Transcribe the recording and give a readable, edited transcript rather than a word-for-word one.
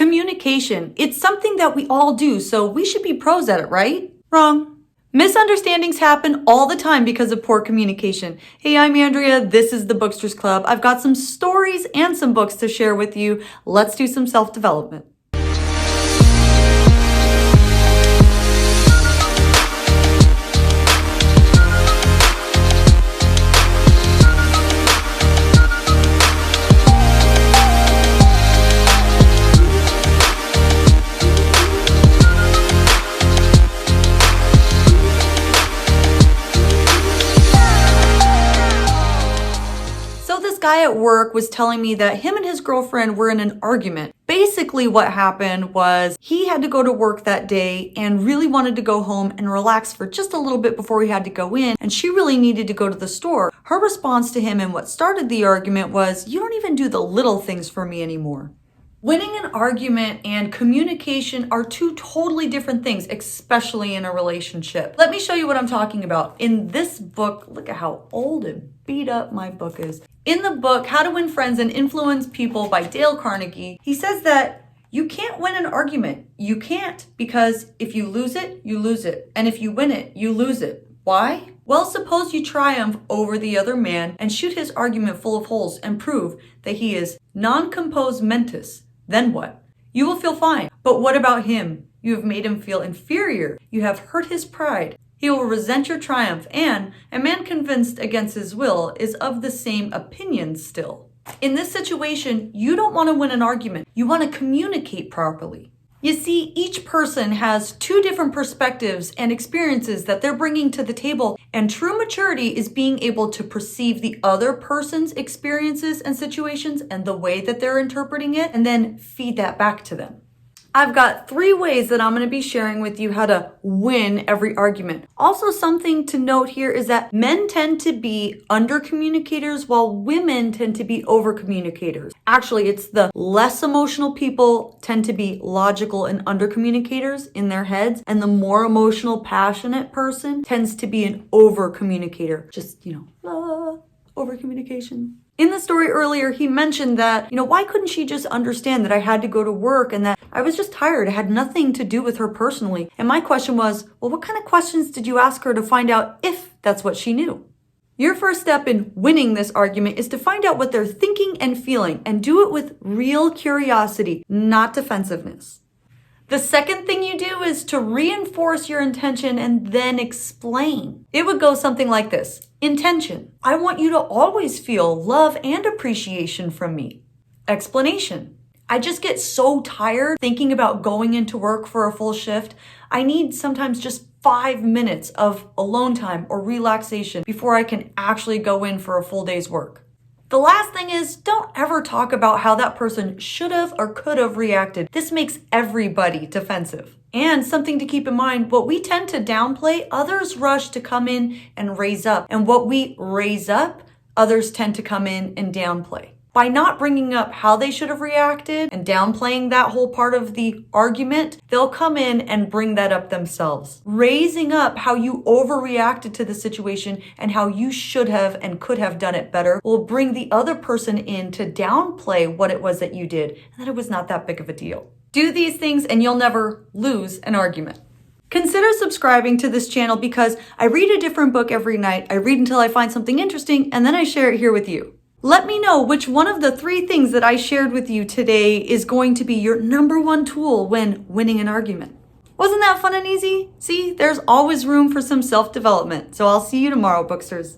Communication. It's something that we all do, so we should be pros at it, right? Wrong. Misunderstandings happen all the time because of poor communication. Hey, I'm Andrea. This is the Booksters Club. I've got some stories and some books to share with you. Let's do some self-development. Guy at work was telling me that him and his girlfriend were in an argument. Basically what happened was he had to go to work that day and really wanted to go home and relax for just a little bit before he had to go in, and she really needed to go to the store. Her response to him and what started the argument was, "You don't even do the little things for me anymore." Winning an argument and communication are two totally different things, especially in a relationship. Let me show you what I'm talking about. In this book, look at how old and beat up my book is. In the book, How to Win Friends and Influence People by Dale Carnegie, he says that you can't win an argument. You can't, because if you lose it, you lose it. And if you win it, you lose it. Why? Well, suppose you triumph over the other man and shoot his argument full of holes and prove that he is non compos mentis. Then what? You will feel fine. But what about him? You have made him feel inferior. You have hurt his pride. He will resent your triumph, and a man convinced against his will is of the same opinion still. In this situation, you don't want to win an argument. You want to communicate properly. You see, each person has two different perspectives and experiences that they're bringing to the table, and true maturity is being able to perceive the other person's experiences and situations and the way that they're interpreting it, and then feed that back to them. I've got 3 ways that I'm going to be sharing with you how to win every argument. Also, something to note here is that men tend to be under communicators while women tend to be over communicators. Actually, it's the less emotional people tend to be logical and under communicators in their heads, and the more emotional, passionate person tends to be an over communicator. Just, over communication. In the story earlier, he mentioned that, why couldn't she just understand that I had to go to work and that I was just tired? It had nothing to do with her personally. And my question was, well, what kind of questions did you ask her to find out if that's what she knew? Your first step in winning this argument is to find out what they're thinking and feeling, and do it with real curiosity, not defensiveness. The second thing you do is to reinforce your intention and then explain. It would go something like this. Intention: I want you to always feel love and appreciation from me. Explanation: I just get so tired thinking about going into work for a full shift. I need sometimes just 5 minutes of alone time or relaxation before I can actually go in for a full day's work. The last thing is, don't ever talk about how that person should have or could have reacted. This makes everybody defensive. And something to keep in mind, what we tend to downplay, others rush to come in and raise up. And what we raise up, others tend to come in and downplay. By not bringing up how they should have reacted and downplaying that whole part of the argument, they'll come in and bring that up themselves. Raising up how you overreacted to the situation and how you should have and could have done it better will bring the other person in to downplay what it was that you did and that it was not that big of a deal. Do these things and you'll never lose an argument. Consider subscribing to this channel because I read a different book every night. I read until I find something interesting and then I share it here with you. Let me know which one of the 3 things that I shared with you today is going to be your number 1 tool when winning an argument. Wasn't that fun and easy? See, there's always room for some self-development. So I'll see you tomorrow, Booksters.